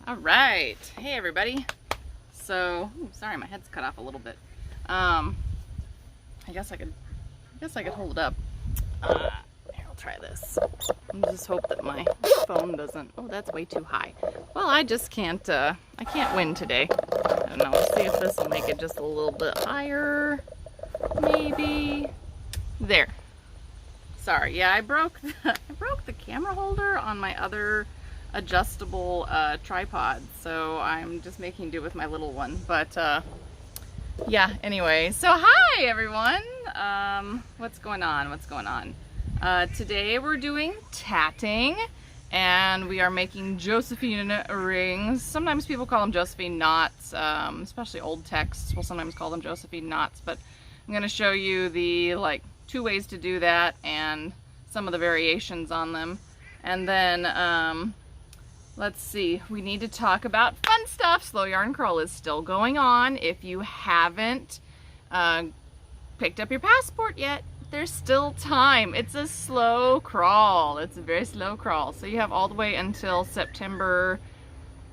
All right. Hey, everybody. So, sorry, my head's cut off a little bit. I guess I could hold it up. Here, I'll try this. I just hope that my phone doesn't. Oh, that's way too high. Well, I just can't. I can't win today. I don't know. Let's see if this will make it just a little bit higher. Maybe. There. Sorry. Yeah, I broke the camera holder on my other adjustable tripod, so I'm just making do with my little one. But yeah, anyway, so hi everyone. What's going on? Today we're doing tatting, and we are making Josephine rings. Sometimes people call them Josephine knots, especially old texts will sometimes call them Josephine knots, but I'm going to show you the two ways to do that and some of the variations on them. And then let's see, we need to talk about fun stuff. Slow yarn crawl is still going on. If you haven't picked up your passport yet, there's still time. It's a slow crawl. It's a very slow crawl. So you have all the way until September,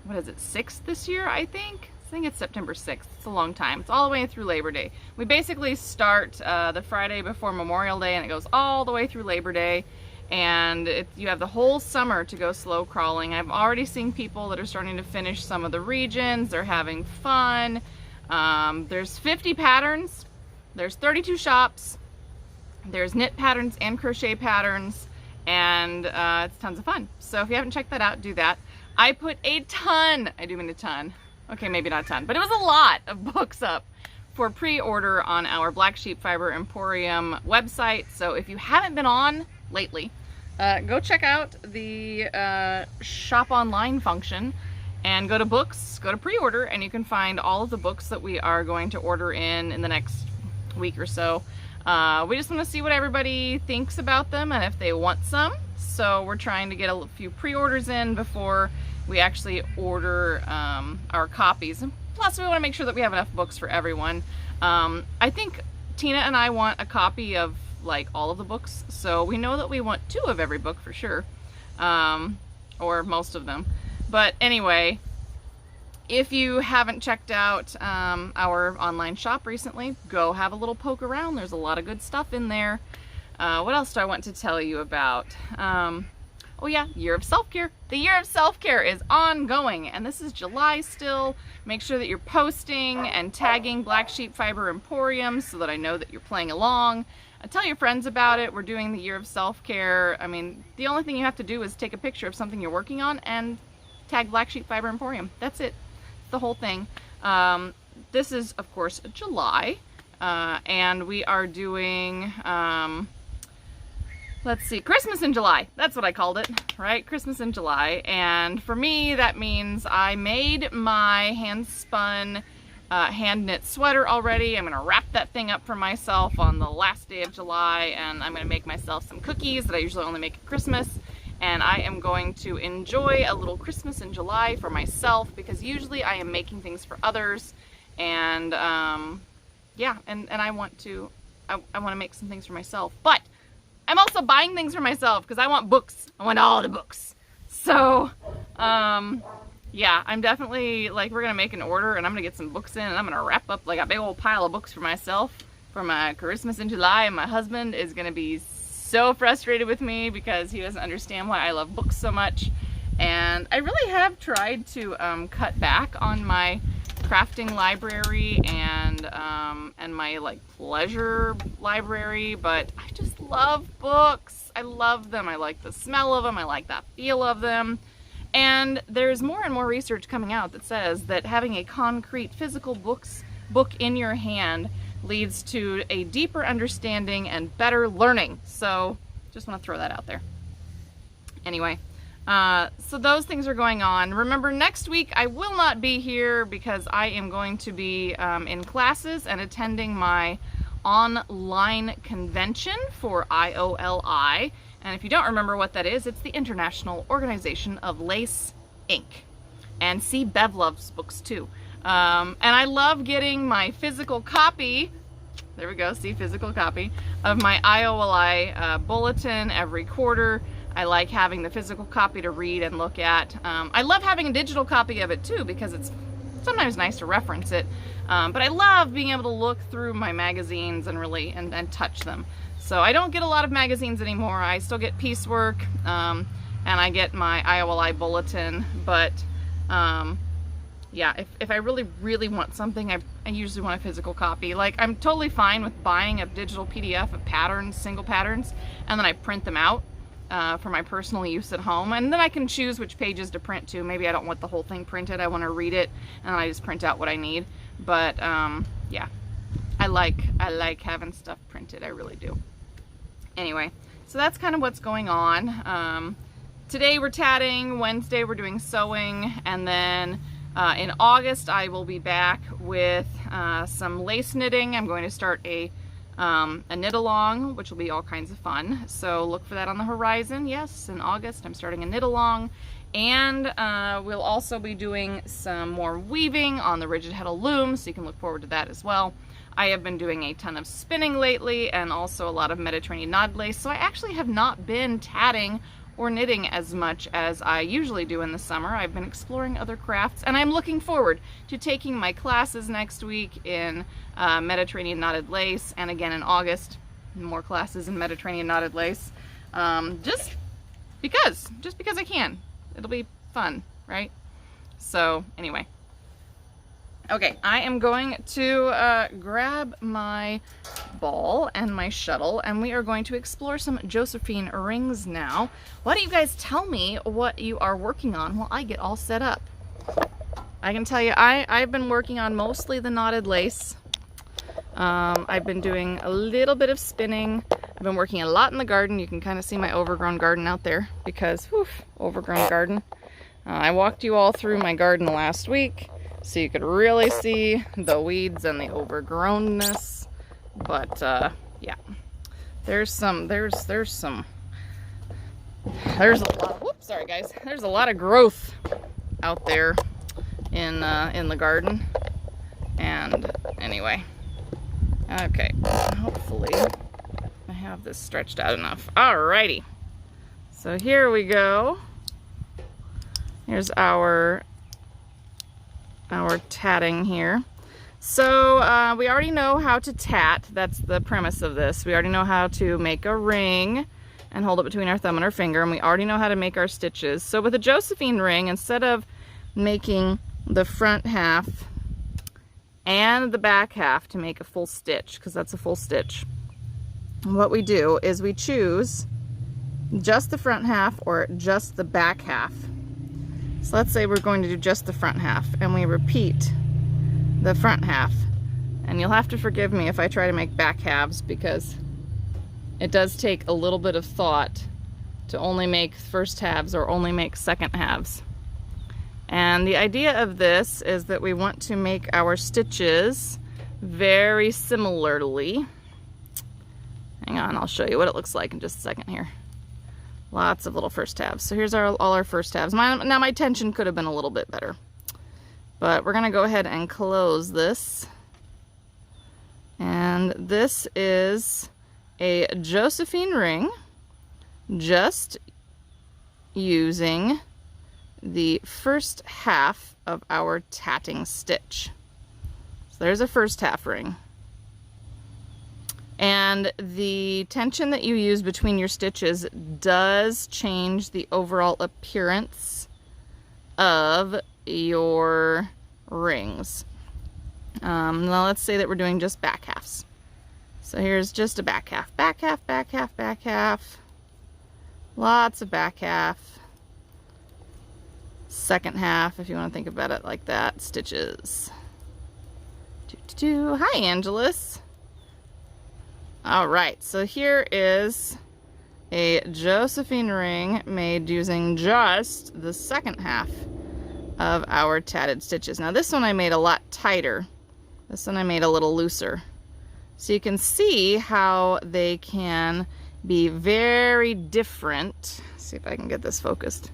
what is it, 6th this year, I think? I think it's September 6th. It's a long time. It's all the way through Labor Day. We basically start the Friday before Memorial Day, and it goes all the way through Labor Day. And you have the whole summer to go slow crawling. I've already seen people that are starting to finish some of the regions. They're having fun. There's 50 patterns. There's 32 shops. There's knit patterns and crochet patterns. And it's tons of fun. So if you haven't checked that out, do that. I put a ton, I do mean a ton. Okay, maybe not a ton, but it was a lot of books up for pre-order on our Black Sheep Fiber Emporium website. So if you haven't been on lately, go check out the shop online function and go to books, go to pre-order, and you can find all of the books that we are going to order in the next week or so. We just want to see what everybody thinks about them and if they want some. So we're trying to get a few pre-orders in before we actually order our copies. And plus we want to make sure that we have enough books for everyone. I think Tina and I want a copy of all of the books, so we know that we want 2 of every book for sure, or most of them. But anyway, if you haven't checked out our online shop recently, go have a little poke around. There's a lot of good stuff in there. What else do I want to tell you about? Oh yeah, Year of Self-Care. The Year of Self-Care is ongoing, and this is July still. Make sure that you're posting and tagging Black Sheep Fiber Emporium so that I know that you're playing along. Tell your friends about it. We're doing the Year of Self-Care. I mean, the only thing you have to do is take a picture of something you're working on and tag Black Sheep Fiber Emporium. That's it. It's the whole thing. This is, of course, July, and we are doing, let's see, Christmas in July. That's what I called it, right? Christmas in July. And for me, that means I made my hand-spun hand knit sweater already. I'm gonna wrap that thing up for myself on the last day of July, and I'm gonna make myself some cookies that I usually only make at Christmas, and I am going to enjoy a little Christmas in July for myself, because usually I am making things for others, and yeah, and I want to make some things for myself, but I'm also buying things for myself because I want books. I want all the books. So yeah, I'm definitely, we're gonna make an order, and I'm gonna get some books in, and I'm gonna wrap up a big old pile of books for myself for my Christmas in July. And my husband is gonna be so frustrated with me because he doesn't understand why I love books so much. And I really have tried to cut back on my crafting library and my pleasure library, but I just love books. I love them. I like the smell of them. I like the feel of them. And there's more and more research coming out that says that having a concrete physical book in your hand leads to a deeper understanding and better learning. So just want to throw that out there. Anyway, so those things are going on. Remember, next week I will not be here because I am going to be in classes and attending my online convention for IOLI. And if you don't remember what that is, it's the International Organization of Lace Ink. And see, Bev loves books too. And I love getting my physical copy, there we go, see, physical copy, of my IOLI bulletin every quarter. I like having the physical copy to read and look at. I love having a digital copy of it too, because it's sometimes nice to reference it. But I love being able to look through my magazines and really and touch them. So I don't get a lot of magazines anymore. I still get Piecework, and I get my IOLI bulletin, but yeah, if I really want something, I usually want a physical copy. Like, I'm totally fine with buying a digital PDF of patterns, single patterns, and then I print them out for my personal use at home, and then I can choose which pages to print to. Maybe I don't want the whole thing printed, I want to read it, and then I just print out what I need. But yeah, I like having stuff printed, I really do. Anyway, so that's kind of what's going on. Today we're tatting, Wednesday we're doing sewing, and then in August I will be back with some lace knitting. I'm going to start a knit along, which will be all kinds of fun. So look for that on the horizon. Yes, in August I'm starting a knit along, and we'll also be doing some more weaving on the rigid heddle loom, so you can look forward to that as well. I have been doing a ton of spinning lately, and also a lot of Mediterranean knotted lace, so I actually have not been tatting or knitting as much as I usually do in the summer. I've been exploring other crafts, and I'm looking forward to taking my classes next week in Mediterranean knotted lace, and again in August, more classes in Mediterranean knotted lace. Just because I can. It'll be fun, right? So anyway. Okay, I am going to grab my ball and my shuttle, and we are going to explore some Josephine Rings now. Why don't you guys tell me what you are working on while I get all set up? I can tell you, I've been working on mostly the knotted lace. I've been doing a little bit of spinning. I've been working a lot in the garden. You can kind of see my overgrown garden out there because, whew, overgrown garden. I walked you all through my garden last week, so you could really see the weeds and the overgrownness. But yeah, there's a lot, whoops, sorry guys, there's a lot of growth out there in the garden. And anyway, okay, hopefully I have this stretched out enough. Alrighty, so here we go. Here's our tatting here. So we already know how to tat. That's the premise of this. We already know how to make a ring and hold it between our thumb and our finger, and we already know how to make our stitches. So with a Josephine ring, instead of making the front half and the back half to make a full stitch, because that's a full stitch, what we do is we choose just the front half or just the back half. So let's say we're going to do just the front half, and we repeat the front half. And you'll have to forgive me if I try to make back halves, because it does take a little bit of thought to only make first halves or only make second halves. And the idea of this is that we want to make our stitches very similarly. Hang on, I'll show you what it looks like in just a second here. Lots of little first halves. So here's all our first halves. Now my tension could have been a little bit better, but we're gonna go ahead and close this. And this is a Josephine ring, just using the first half of our tatting stitch. So there's a first half ring. And the tension that you use between your stitches does change the overall appearance of your rings. Now let's say that we're doing just back halves. So here's just a back half, back half, back half, back half. Lots of back half. Second half, if you want to think about it like that, stitches. Hi, Angelus. All right, so here is a Josephine ring made using just the second half of our tatted stitches. Now this one I made a lot tighter. This one I made a little looser. So you can see how they can be very different. Let's see if I can get this focused.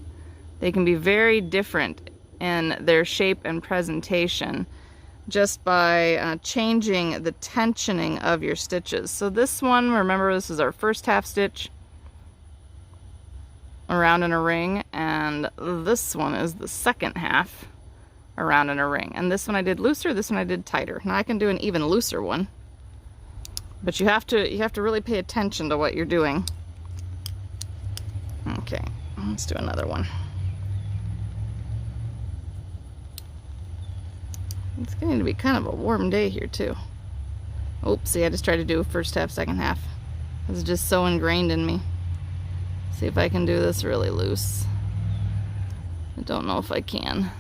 They can be very different in their shape and presentation just by changing the tensioning of your stitches. So this one, remember, this is our first half stitch. around in a ring, and this one is the second half around in a ring. And this one I did looser, this one I did tighter. Now I can do an even looser one, but you have to really pay attention to what you're doing. Okay, let's do another one. It's getting to be kind of a warm day here too. Oopsie, I just tried to do first half, second half. It's just so ingrained in me. See if I can do this really loose. I don't know if I can.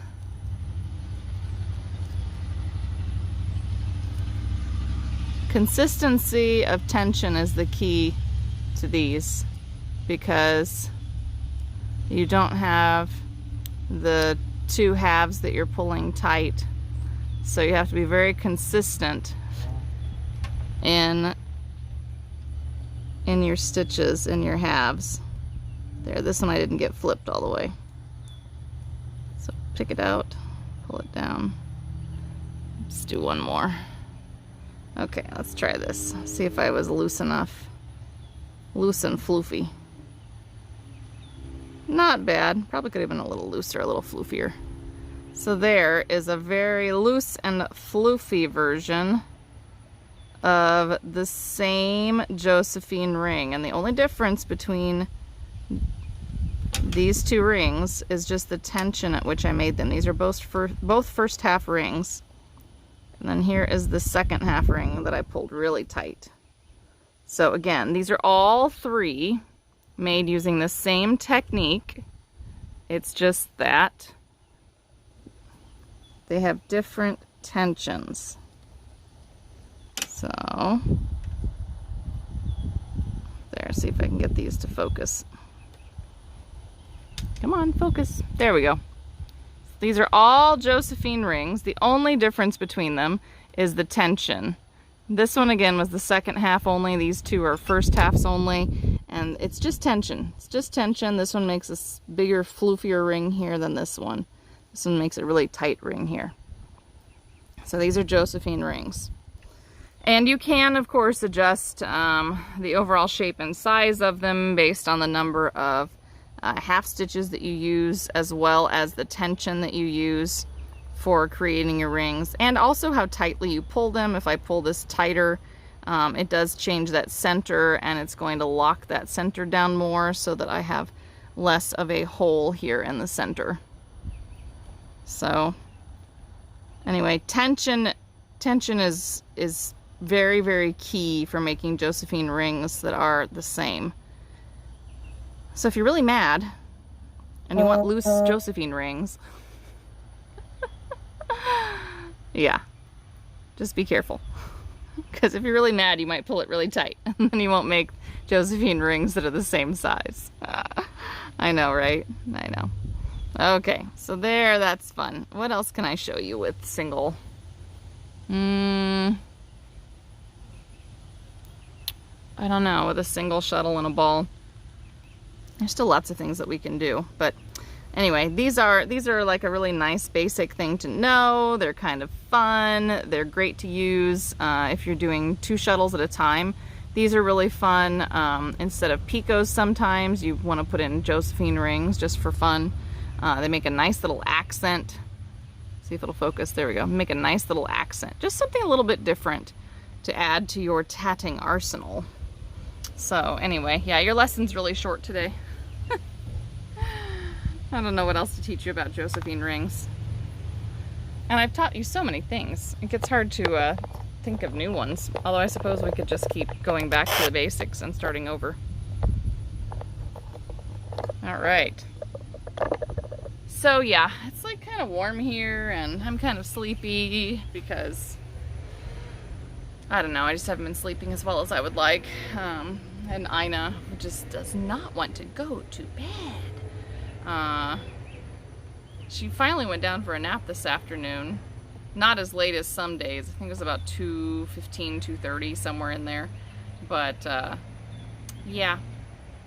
Consistency of tension is the key to these, because you don't have the two halves that you're pulling tight. So you have to be very consistent in your stitches, in your halves. There, this one I didn't get flipped all the way. So pick it out, pull it down. Let's do one more. Okay, let's try this. See if I was loose enough. Loose and floofy. Not bad. Probably could have been a little looser, a little floofier. So there is a very loose and floofy version of the same Josephine ring. And the only difference between these two rings is just the tension at which I made them. These are both first half rings. And then here is the second half ring that I pulled really tight. So again, these are all three made using the same technique. It's just that they have different tensions. So, there, see if I can get these to focus. Come on, focus. There we go. These are all Josephine rings. The only difference between them is the tension. This one again was the second half only. These two are first halves only. And it's just tension. It's just tension. This one makes a bigger, floofier ring here than this one. This one makes a really tight ring here. So these are Josephine rings. And you can, of course, adjust the overall shape and size of them based on the number of half stitches that you use, as well as the tension that you use for creating your rings, and also how tightly you pull them. If I pull this tighter, it does change that center, and it's going to lock that center down more so that I have less of a hole here in the center. So anyway, tension is very, very key for making Josephine rings that are the same. So if you're really mad and you want loose Josephine rings, yeah, just be careful. Because if you're really mad, you might pull it really tight, and then you won't make Josephine rings that are the same size. I know, right? I know. Okay, so there, that's fun. What else can I show you with single? I don't know, with a single shuttle and a ball. There's still lots of things that we can do, but anyway, these are like a really nice basic thing to know. They're kind of fun. They're great to use if you're doing 2 shuttles at a time. These are really fun. Instead of picots, sometimes you want to put in Josephine rings just for fun. They make a nice little accent. See if it'll focus. There we go. Make a nice little accent. Just something a little bit different to add to your tatting arsenal. So anyway, yeah, your lesson's really short today. I don't know what else to teach you about Josephine rings. And I've taught you so many things. It gets hard to think of new ones. Although I suppose we could just keep going back to the basics and starting over. All right. So yeah, it's like kind of warm here, and I'm kind of sleepy because, I don't know, I just haven't been sleeping as well as I would like. And Ina just does not want to go to bed. She finally went down for a nap this afternoon. Not as late as some days. I think it was about 2:15, 2:30, somewhere in there. But yeah,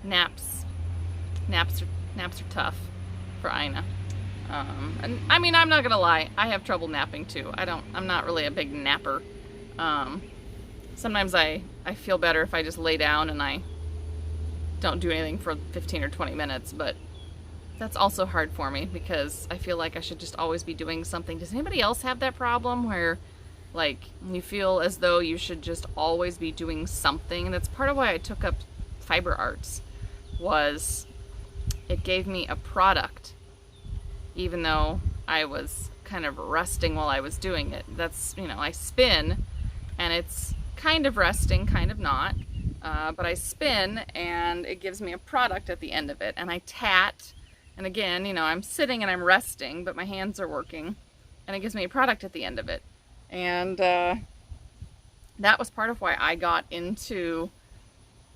naps are tough for Ina. And I mean, I'm not gonna lie, I have trouble napping too. I'm not really a big napper. Sometimes I feel better if I just lay down and I don't do anything for 15 or 20 minutes, but that's also hard for me because I feel like I should just always be doing something. Does anybody else have that problem where like you feel as though you should just always be doing something? And that's part of why I took up fiber arts, was it gave me a product even though I was kind of resting while I was doing it. That's, you know, I spin and it's kind of resting, kind of not, but I spin and it gives me a product at the end of it. And I tat, and again, you know, I'm sitting and I'm resting, but my hands are working, and it gives me a product at the end of it. And that was part of why I got into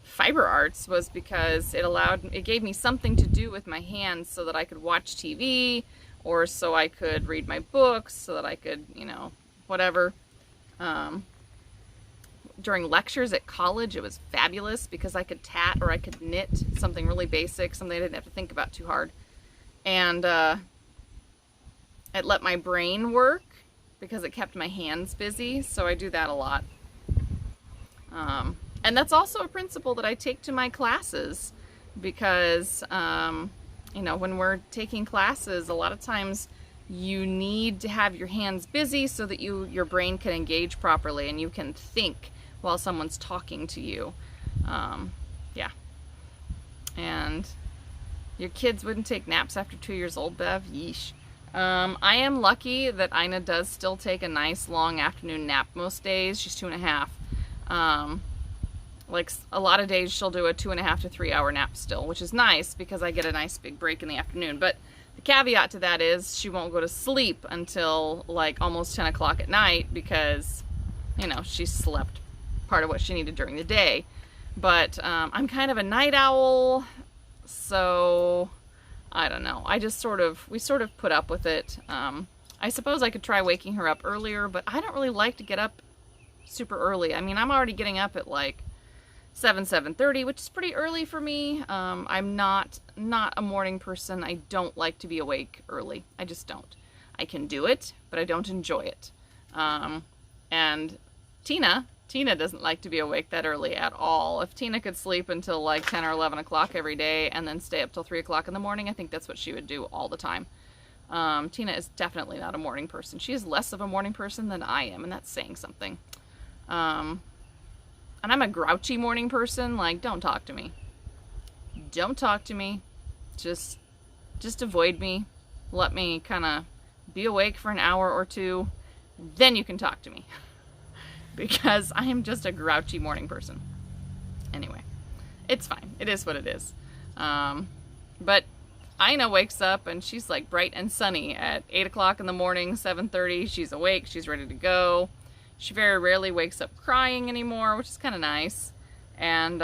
fiber arts, was because it gave me something to do with my hands so that I could watch TV, or so I could read my books, so that I could, you know, whatever. During lectures at college, it was fabulous because I could tat or I could knit something really basic, something I didn't have to think about too hard. And it let my brain work because it kept my hands busy, so I do that a lot. And that's also a principle that I take to my classes because, you know, when we're taking classes, a lot of times you need to have your hands busy so that your brain can engage properly and you can think while someone's talking to you. Yeah. And your kids wouldn't take naps after 2 years old, Bev? Yeesh. I am lucky that Ina does still take a nice long afternoon nap most days. She's 2.5. Like a lot of days she'll do a 2.5 to 3 hour nap still, which is nice because I get a nice big break in the afternoon. But the caveat to that is she won't go to sleep until like almost 10 o'clock at night because, you know, she slept part of what she needed during the day. But I'm kind of a night owl, so I don't know. We sort of put up with it. I suppose I could try waking her up earlier, but I don't really like to get up super early. I mean, I'm already getting up at like 7:30, which is pretty early for me. I'm not a morning person. I don't like to be awake early. I just don't. I can do it, but I don't enjoy it. And Tina doesn't like to be awake that early at all. If Tina could sleep until like 10 or 11 o'clock every day and then stay up till 3 o'clock in the morning, I think that's what she would do all the time. Tina is definitely not a morning person. She is less of a morning person than I am, and that's saying something. And I'm a grouchy morning person. Like, don't talk to me. Don't talk to me. Just avoid me. Let me kind of be awake for an hour or two. Then you can talk to me. Because I am just a grouchy morning person. Anyway, it's fine. It is what it is. But Ina wakes up and she's like bright and sunny at 8 o'clock in the morning, 7:30. She's awake. She's ready to go. She very rarely wakes up crying anymore, which is kind of nice. And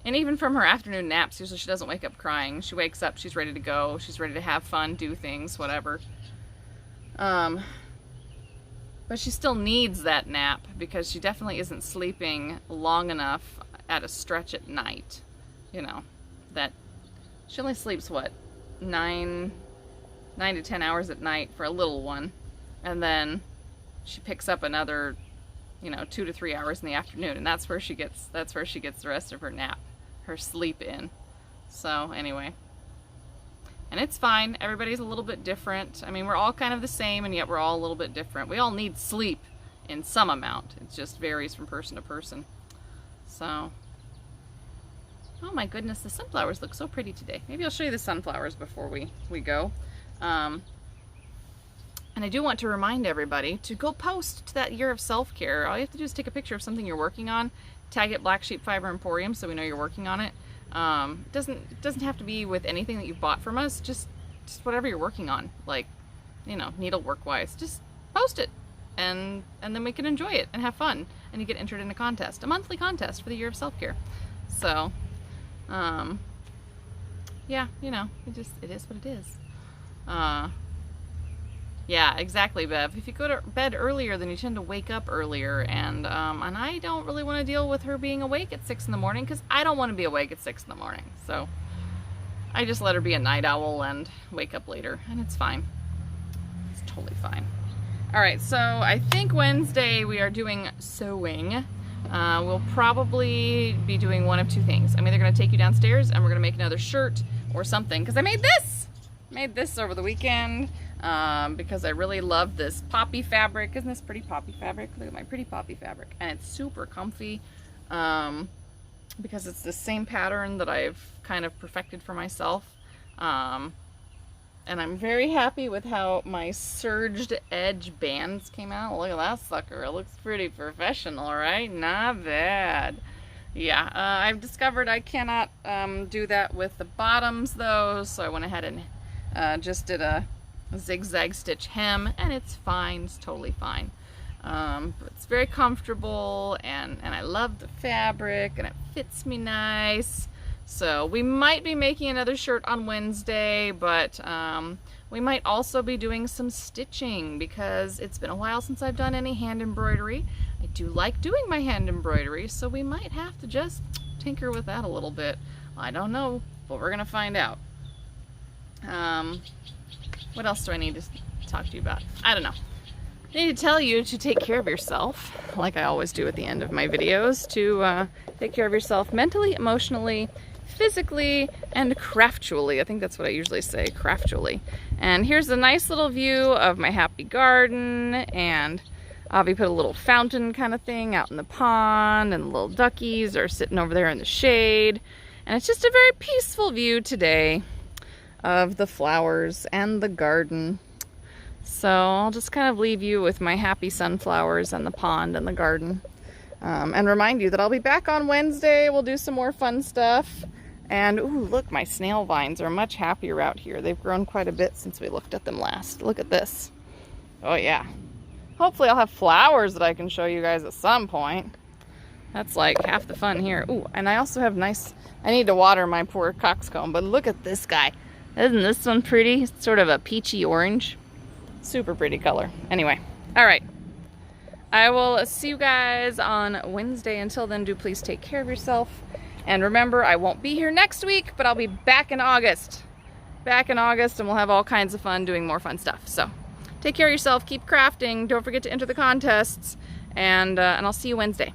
even from her afternoon naps, usually she doesn't wake up crying. She wakes up, she's ready to go. She's ready to have fun, do things, whatever. But she still needs that nap because she definitely isn't sleeping long enough at a stretch at night. You know, that she only sleeps, what, 9 to 10 hours at night for a little one. And then she picks up another, you know, 2 to 3 hours in the afternoon, and that's where she gets the rest of her nap, her sleep in. So anyway, and it's fine. Everybody's a little bit different. I mean, we're all kind of the same, and yet we're all a little bit different. We all need sleep in some amount. It just varies from person to person. So, oh my goodness, the sunflowers look so pretty today. Maybe I'll show you the sunflowers before we go. And I do want to remind everybody to go post to that year of self-care. All you have to do is take a picture of something you're working on, tag it Black Sheep Fiber Emporium so we know you're working on it. It doesn't have to be with anything that you've bought from us, just whatever you're working on, like, you know, needlework-wise. Just post it, and then we can enjoy it and have fun, and you get entered in a contest, a monthly contest for the year of self-care. So, yeah, you know, it is what it is. Yeah, exactly, Bev. If you go to bed earlier, then you tend to wake up earlier, and I don't really want to deal with her being awake at 6 in the morning, because I don't want to be awake at 6 in the morning. So I just let her be a night owl and wake up later, and it's fine. It's totally fine. All right, so I think Wednesday we are doing sewing. we'll probably be doing one of two things. I'm either going to take you downstairs and we're going to make another shirt or something, because I made this over the weekend because I really love this poppy fabric. Isn't this pretty poppy fabric? Look at my pretty poppy fabric, and it's super comfy because it's the same pattern that I've kind of perfected for myself. And I'm very happy with how my serged edge bands came out. Look at that sucker. It looks pretty professional, right? Not bad. Yeah, I've discovered I cannot do that with the bottoms though, so I went ahead and just did a zigzag stitch hem, and it's fine. It's totally fine. But it's very comfortable, and I love the fabric, and it fits me nice. So we might be making another shirt on Wednesday, but we might also be doing some stitching because it's been a while since I've done any hand embroidery. I do like doing my hand embroidery, so we might have to just tinker with that a little bit. I don't know, but we're gonna find out. What else do I need to talk to you about? I don't know. I need to tell you to take care of yourself, like I always do at the end of my videos, to take care of yourself mentally, emotionally, physically, and craftually. I think that's what I usually say, craftually. And here's a nice little view of my happy garden, and Avi put a little fountain kind of thing out in the pond, and the little duckies are sitting over there in the shade. And it's just a very peaceful view today of the flowers and the garden. So I'll just kind of leave you with my happy sunflowers and the pond and the garden. And remind you that I'll be back on Wednesday. We'll do some more fun stuff. And ooh, look, my snail vines are much happier out here. They've grown quite a bit since we looked at them last. Look at this. Oh yeah. Hopefully I'll have flowers that I can show you guys at some point. That's like half the fun here. Ooh, and I also have nice, I need to water my poor coxcomb, but look at this guy. Isn't this one pretty? It's sort of a peachy orange. Super pretty color. Anyway, all right. I will see you guys on Wednesday. Until then, do please take care of yourself. And remember, I won't be here next week, but I'll be back in August. Back in August, and we'll have all kinds of fun doing more fun stuff. So take care of yourself. Keep crafting. Don't forget to enter the contests. And I'll see you Wednesday.